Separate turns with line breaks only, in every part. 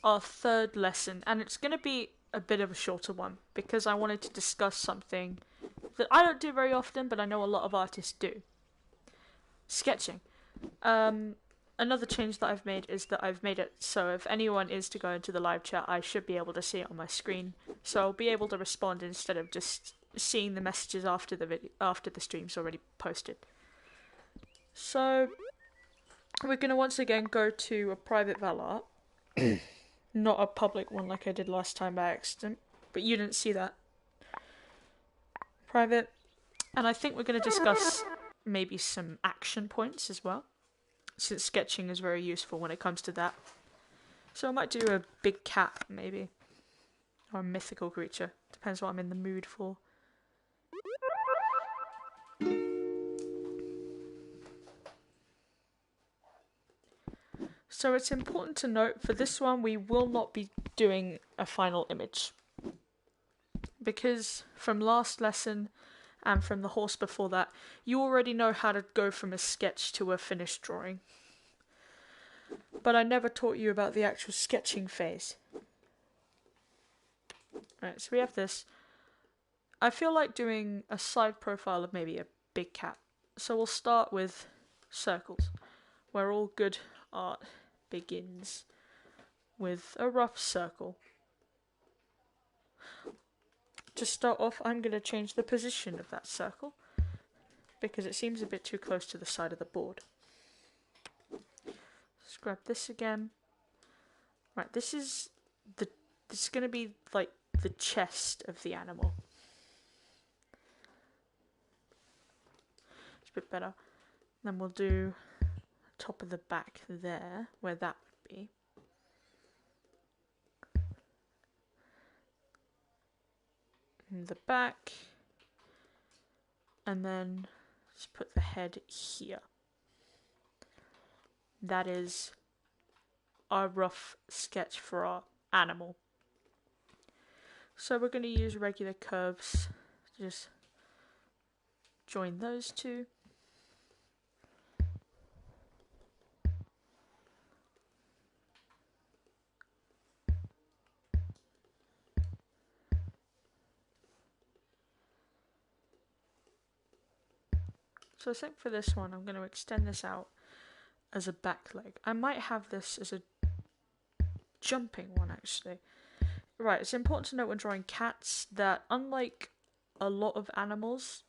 our third lesson, and it's going to be a bit of a shorter one because I wanted to discuss something that I don't do very often, but I know a lot of artists do. Sketching. Another change that I've made is that I've made it so if anyone is to go into the live chat, I should be able to see it on my screen. So I'll be able to respond instead of just seeing the messages after the stream's already posted. So we're gonna once again go to a private Valart, not a public one like I did last time by accident. But you didn't see that. Private, and I think we're gonna discuss maybe some action points as well, since sketching is very useful when it comes to that. So I might do a big cat, maybe. Or a mythical creature. Depends what I'm in the mood for. So it's important to note, for this one we will not be doing a final image. Because from last lesson, and from the horse before that, you already know how to go from a sketch to a finished drawing. But I never taught you about the actual sketching phase. Right, so we have this. I feel like doing a side profile of maybe a big cat. So we'll start with circles, where all good art begins with a rough circle. To start off, I'm going to change the position of that circle because it seems a bit too close to the side of the board. Let's grab this again. Right, this is going to be like the chest of the animal. It's a bit better. Then we'll do top of the back there, where that would be. In the back, and then let's put the head here. That is our rough sketch for our animal. So we're going to use regular curves to just join those two. So I think for this one, I'm going to extend this out as a back leg. I might have this as a jumping one, actually. Right, it's important to note when drawing cats that unlike a lot of animals,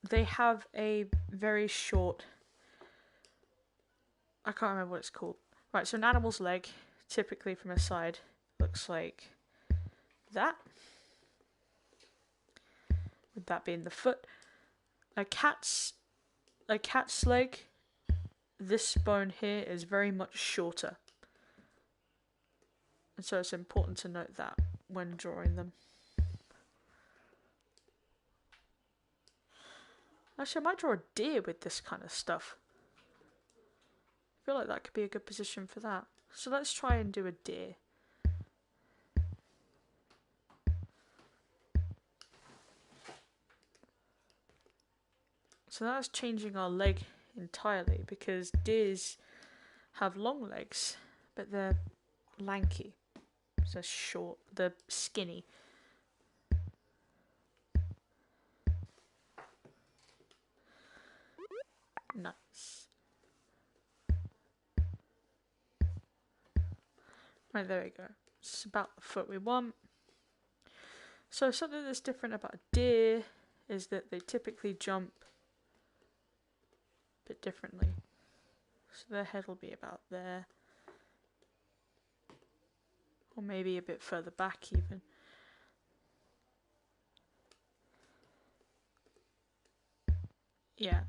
they have a very short... I can't remember what it's called. Right, so an animal's leg, typically from a side, looks like that. With that being the foot. A cat's leg, this bone here is very much shorter. And so it's important to note that when drawing them. Actually, I might draw a deer with this kind of stuff. I feel like that could be a good position for that. So let's try and do a deer. So that's changing our leg entirely, because deers have long legs, but they're lanky. So short, they're skinny. Nice. Right, there we go. It's about the foot we want. So something that's different about a deer is that they typically jump a bit differently. So their head will be about there. Or maybe a bit further back even. Yeah.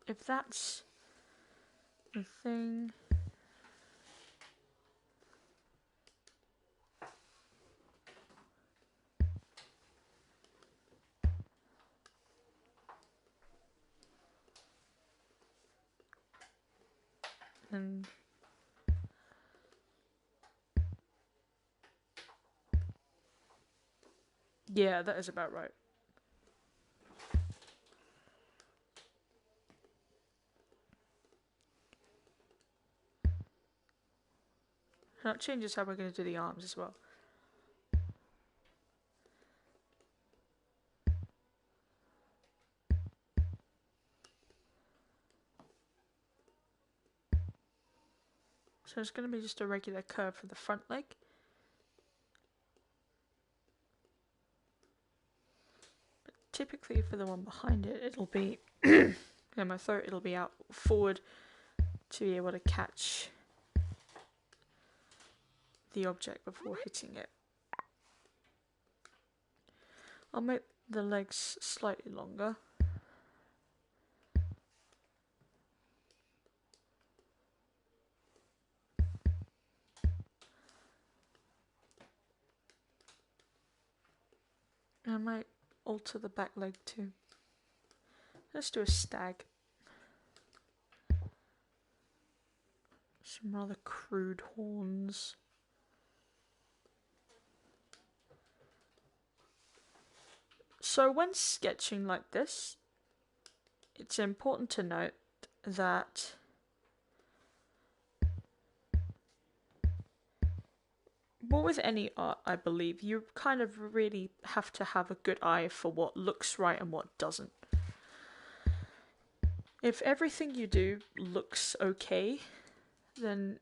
If that's the thing... And yeah, that is about right. And that changes how we're going to do the arms as well. So it's going to be just a regular curve for the front leg. But typically for the one behind it, it'll be, in my throat, it'll be out forward to be able to catch the object before hitting it. I'll make the legs slightly longer. I might alter the back leg too. Let's do a stag. Some rather crude horns. So when sketching like this, it's important to note that with any art, I believe, you kind of really have to have a good eye for what looks right and what doesn't. If everything you do looks okay, then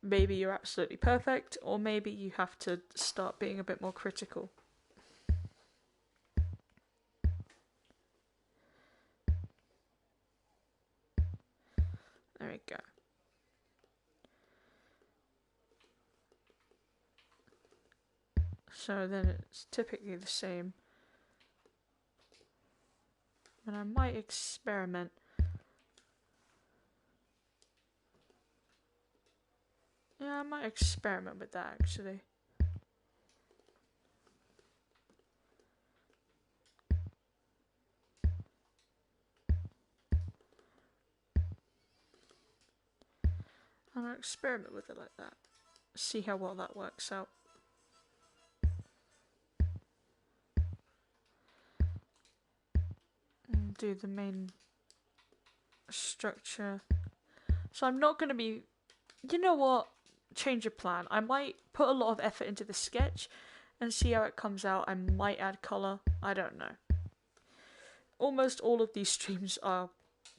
maybe you're absolutely perfect, or maybe you have to start being a bit more critical. There we go. So then it's typically the same. But I might experiment. Yeah, I might experiment with that actually. And I'll experiment with it like that. See how well that works out. And do the main structure. So I'm not going to be... You know what? Change of plan. I might put a lot of effort into the sketch and see how it comes out. I might add colour. I don't know. Almost all of these streams are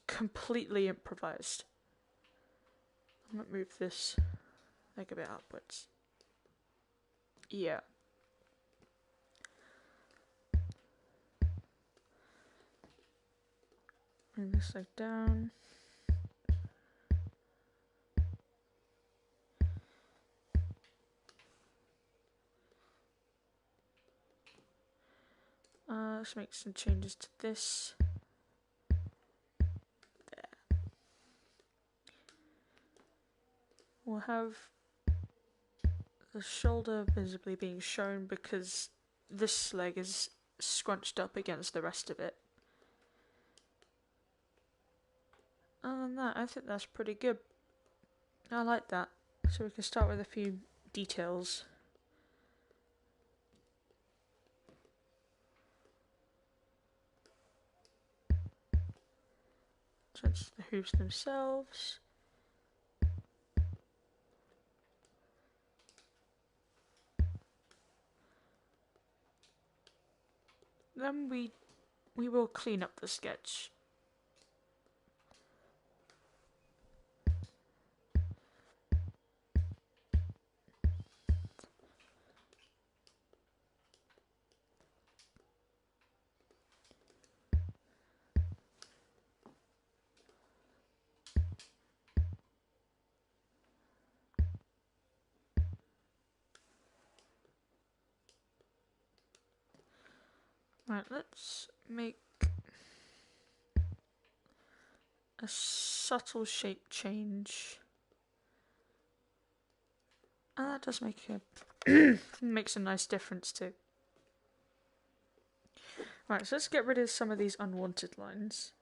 completely improvised. I'm going to move this leg a bit upwards. Yeah. Bring this leg down. Let's make some changes to this. There. We'll have the shoulder visibly being shown because this leg is scrunched up against the rest of it. Other than that, I think that's pretty good. I like that. So we can start with a few details. So it's the hooves themselves. Then we will clean up the sketch. Right, let's make a subtle shape change. And that does make a makes a nice difference too. Right, so let's get rid of some of these unwanted lines.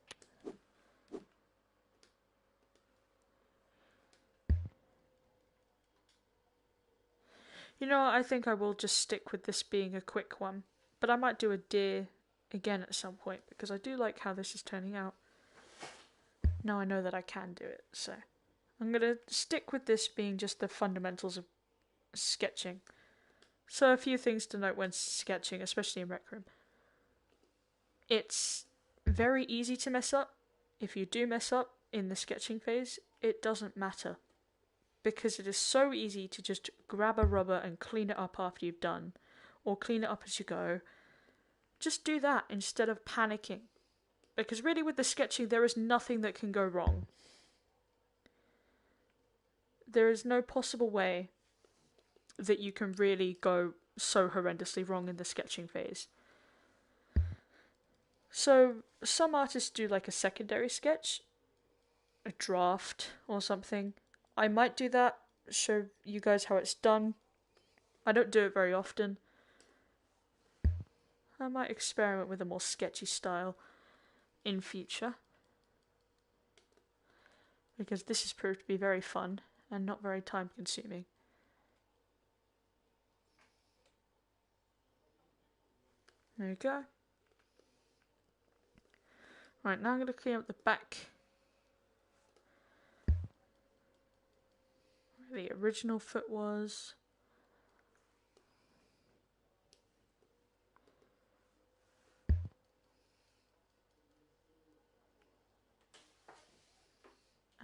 You know what, I think I will just stick with this being a quick one. But I might do a deer again at some point, because I do like how this is turning out. Now I know that I can do it, so I'm going to stick with this being just the fundamentals of sketching. So a few things to note when sketching, especially in Rec Room. It's very easy to mess up. If you do mess up in the sketching phase, it doesn't matter. Because it is so easy to just grab a rubber and clean it up after you've done. Or clean it up as you go. Just do that instead of panicking. Because really with the sketching, there is nothing that can go wrong. There is no possible way that you can really go so horrendously wrong in the sketching phase. So, some artists do like a secondary sketch, a draft or something. I might do that, show you guys how it's done. I don't do it very often. I might experiment with a more sketchy style in future. Because this has proved to be very fun and not very time consuming. There you go. Right, now I'm going to clean up the back. Where the original foot was.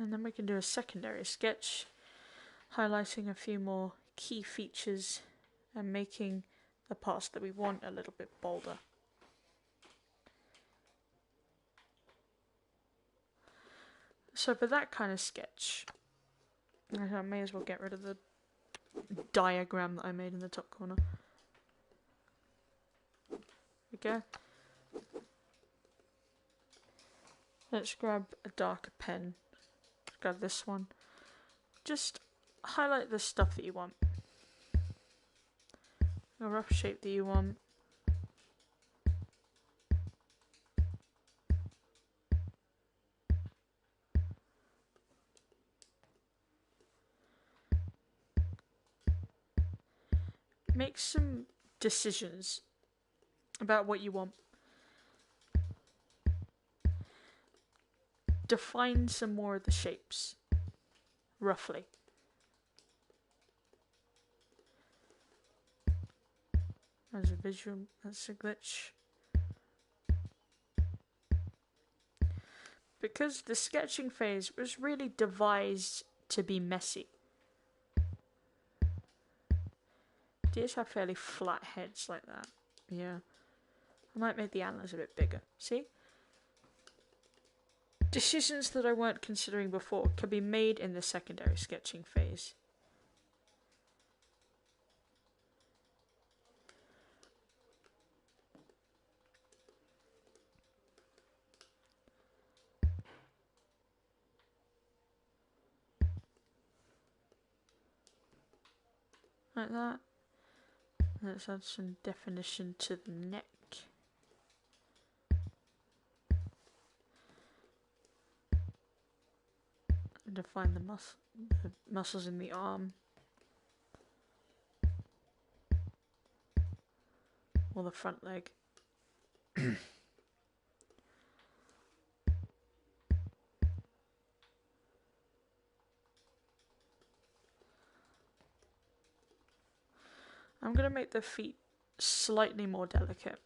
And then we can do a secondary sketch, highlighting a few more key features and making the parts that we want a little bit bolder. So for that kind of sketch, I may as well get rid of the diagram that I made in the top corner. There we go. Let's grab a darker pen. Let's grab this one. Just highlight the stuff that you want. A rough shape that you want. Make some decisions about what you want. Define some more of the shapes, roughly. As a visual, that's a glitch. Because the sketching phase was really devised to be messy. Deers have fairly flat heads like that. Yeah. I might make the antlers a bit bigger. See? Decisions that I weren't considering before can be made in the secondary sketching phase. Like that. Let's add some definition to the neck. And define the muscles in the arm. Or the front leg. I'm going to make the feet slightly more delicate.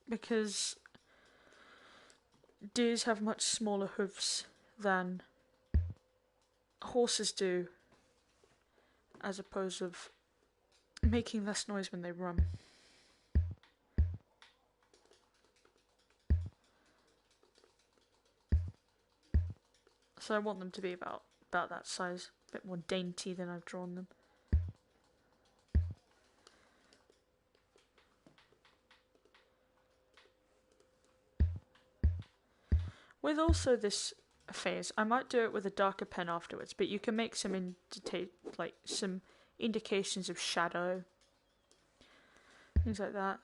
Because deers have much smaller hooves than horses do, as opposed to making less noise when they run. So I want them to be about that size, a bit more dainty than I've drawn them. With also this phase, I might do it with a darker pen afterwards, but you can make some some indications of shadow, things like that.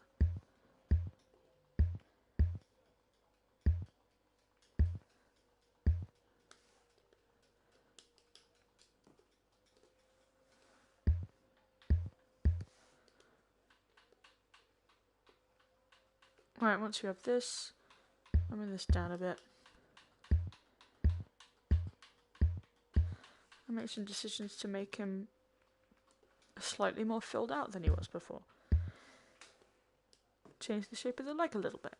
Alright, once you have this, I'll move this down a bit. make some decisions to make him slightly more filled out than he was before. Change the shape of the leg a little bit.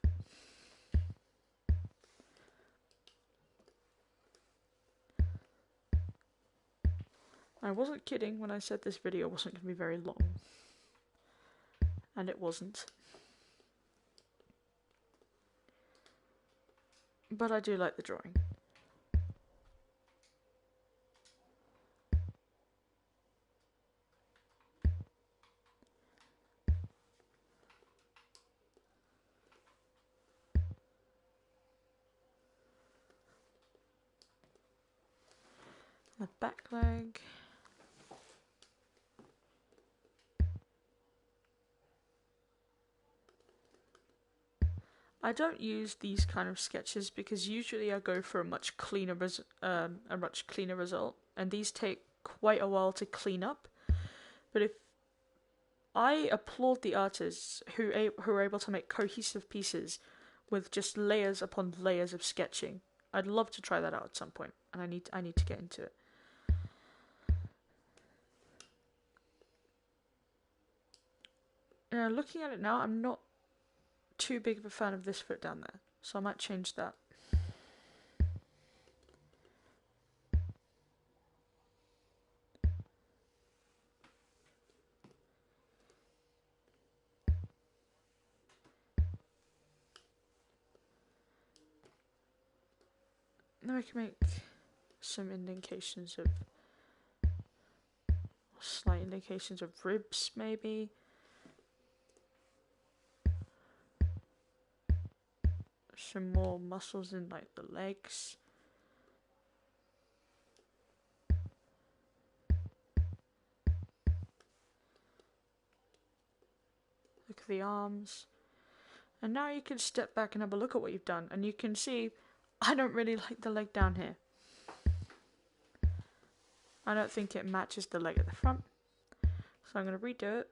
I wasn't kidding when I said this video wasn't going to be very long. And it wasn't. But I do like the drawing. The back leg. I don't use these kind of sketches because usually I go for a much cleaner result, and these take quite a while to clean up. But if I applaud the artists who are able to make cohesive pieces with just layers upon layers of sketching. I'd love to try that out at some point, and I need to get into it. Looking at it now, I'm not too big of a fan of this foot down there, so I might change that. Then we can make some indications of, slight indications of ribs, maybe. Some more muscles in like the legs. Look at the arms. And now you can step back and have a look at what you've done, and you can see I don't really like the leg down here. I don't think it matches the leg at the front, so I'm going to redo it.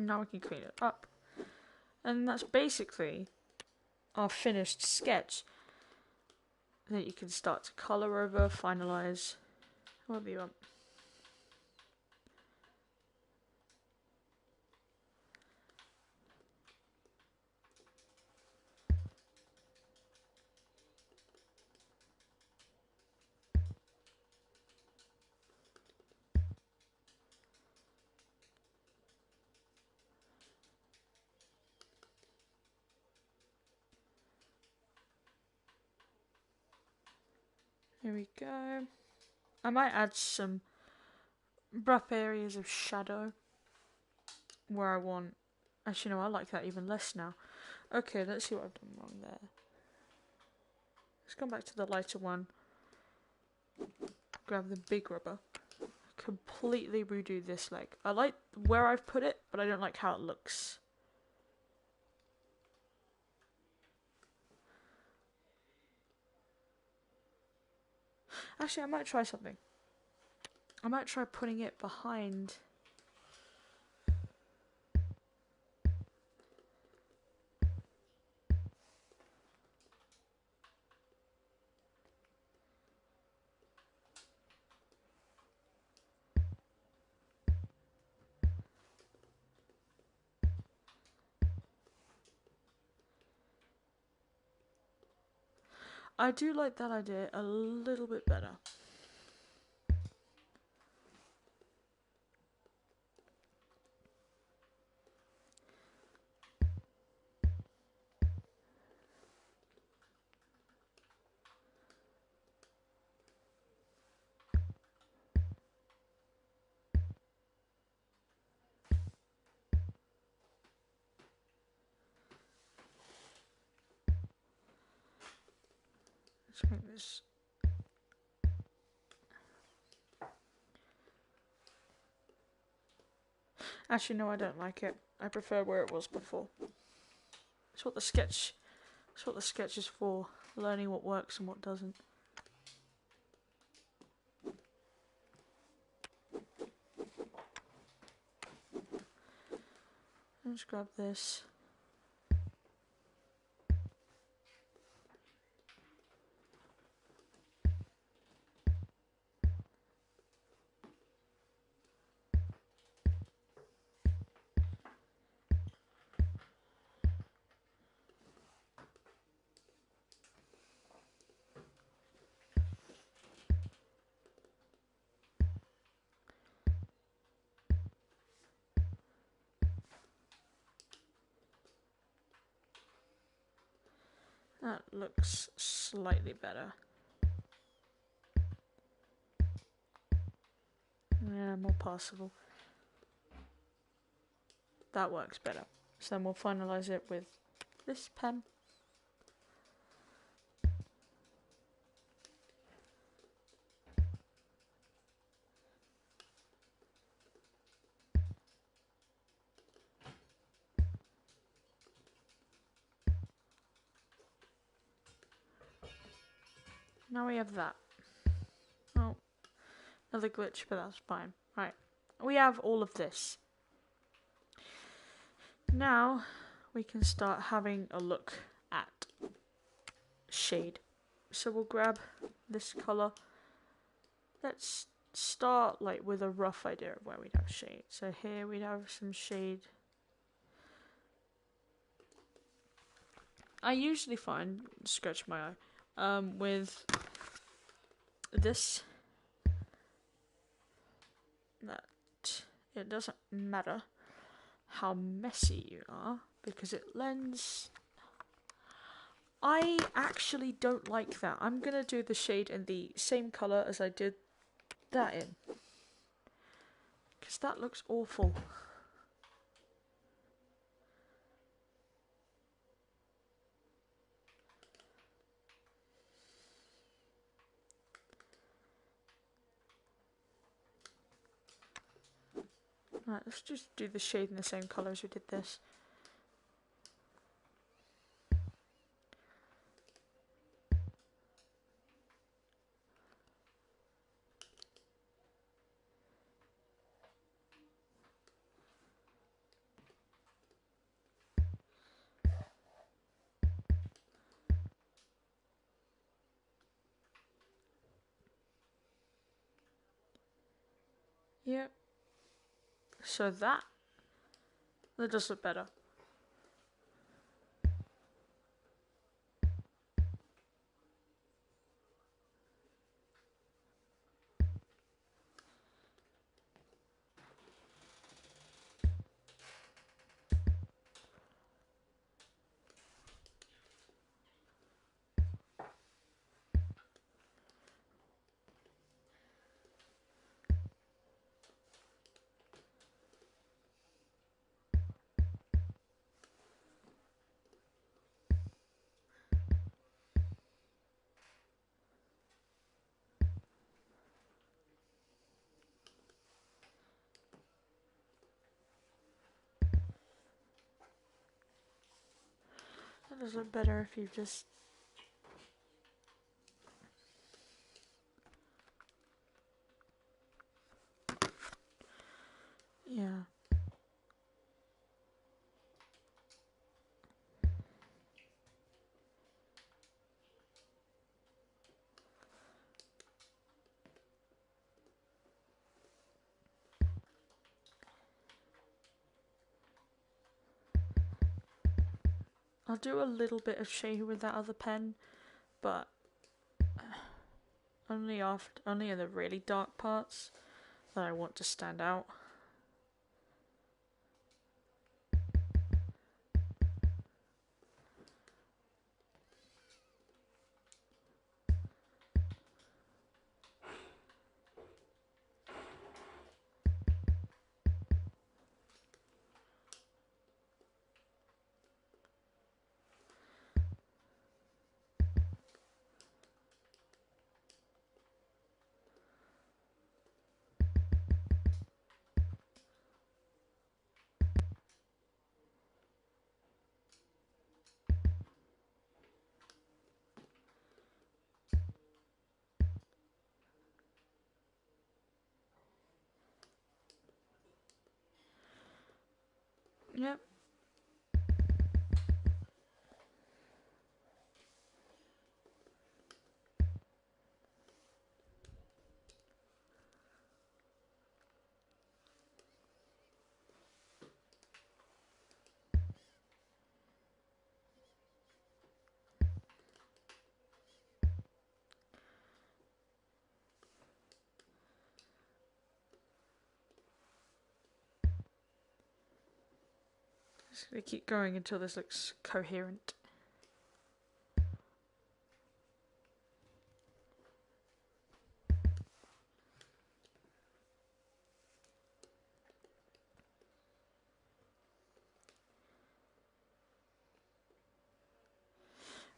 Now we can clean it up. And that's basically our finished sketch that you can start to colour over, finalise, whatever you want. Here we go. I might add some rough areas of shadow where I want. Actually, no, I like that even less now. Okay, let's see what I've done wrong there. Let's go back to the lighter one. Grab the big rubber. Completely redo this leg. I like where I've put it, but I don't like how it looks. Actually, I might try something. I might try putting it behind. I do like that idea a little bit better. Let's make this. Actually, no, I don't like it. I prefer where it was before. It's what the sketch. It's what the sketch is for. Learning what works and what doesn't. Let's grab this. That looks slightly better. Yeah, more passable. That works better. So then we'll finalize it with this pen. Now we have that. Oh, another glitch, but that's fine. Right, we have all of this. Now we can start having a look at shade. So we'll grab this color. Let's start like with a rough idea of where we'd have shade. So here we'd have some shade. I usually find, scratch my eye, with this, that it doesn't matter how messy you are because it lends. I actually don't like that. I'm gonna do the shade in the same color as I did that in because that looks awful. Right, let's just do the shade in the same colour as we did this. Yep. So that does look better. That does look better if you just. Yeah. I'll do a little bit of shade with that other pen, but only in the really dark parts that I want to stand out. Yep. Just gonna keep going until this looks coherent.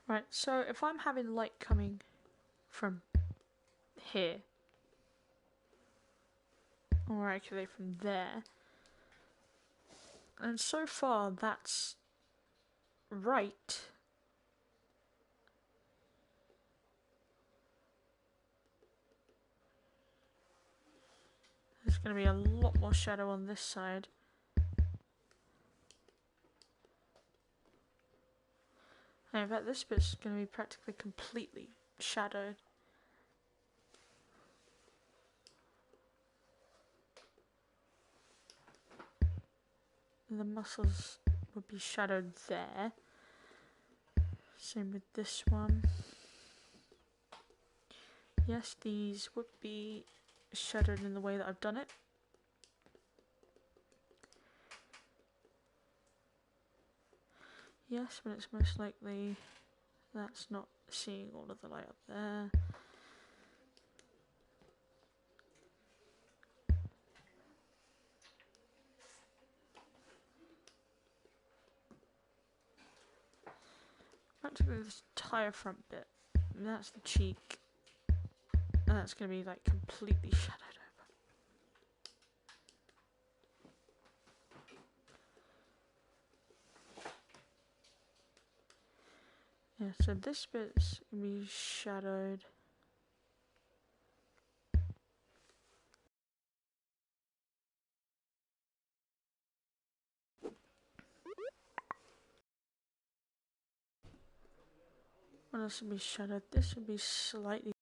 Right, so if I'm having light coming from here, or actually from there, and so far that's right. There's going to be a lot more shadow on this side. And I bet this bit's going to be practically completely shadowed. And the muscles would be shadowed there. Same with this one. Yes, these would be shadowed in the way that I've done it. Yes, but it's most likely that's not seeing all of the light up there. Practically this entire front bit. And that's the cheek. And that's going to be like completely shadowed over. Yeah, so this bit's going to be shadowed. What else would be shadowed? This would be slightly.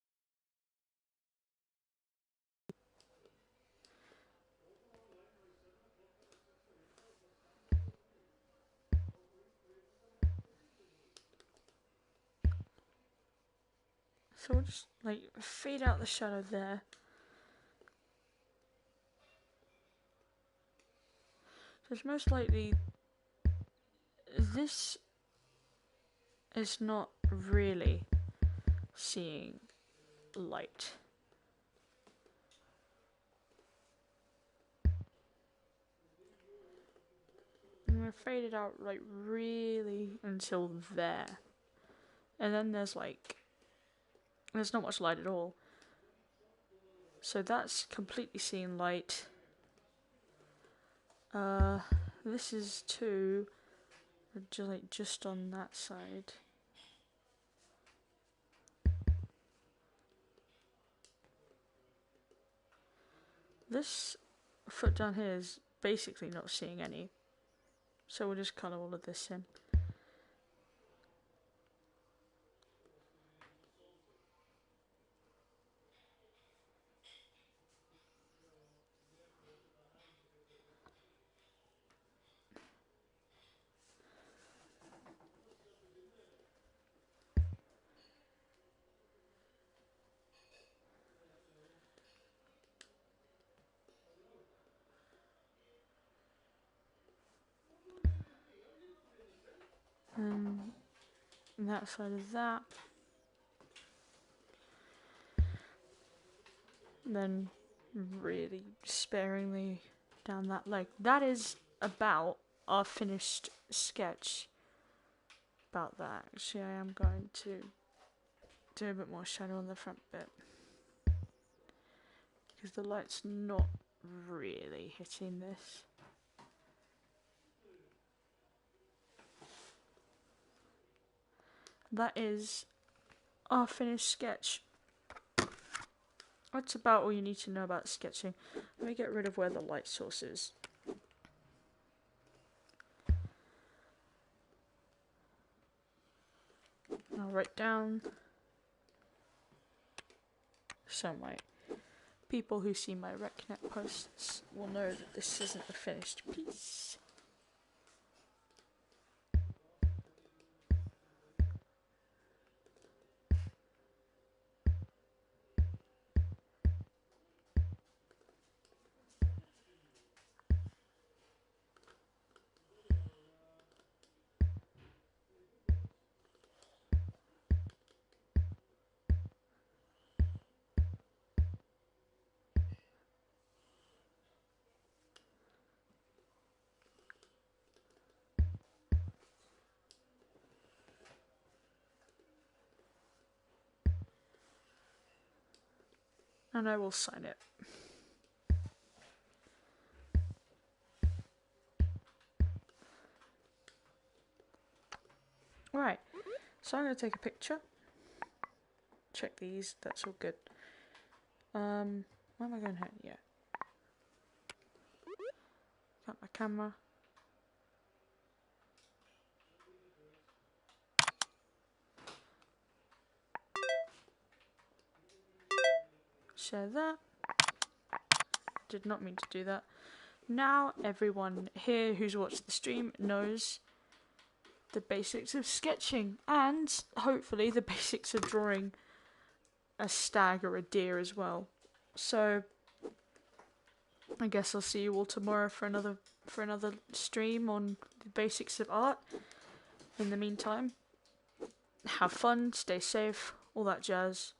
So we'll just like fade out the shadow there. So it's most likely this is not really seeing light. I'm gonna fade it out like really until there. And then there's not much light at all. So that's completely seeing light. This is too, just on that side. This foot down here is basically not seeing any. So we'll just colour all of this in. And that side of that. And then really sparingly down that leg. That is about our finished sketch. About that. Actually, I am going to do a bit more shadow on the front bit. Because the light's not really hitting this. That is our finished sketch. That's about all you need to know about sketching. Let me get rid of where the light source is. I'll write down so my people who see my RecNet posts will know that this isn't a finished piece. And I will sign it. Right, so I'm going to take a picture. Check these, that's all good. Where am I going here? Yeah. Got my camera. Share that. Did not mean to do that. Now everyone here who's watched the stream knows the basics of sketching and hopefully the basics of drawing a stag or a deer as well. So I guess I'll see you all tomorrow for another stream on the basics of art. In the meantime, have fun, stay safe, all that jazz.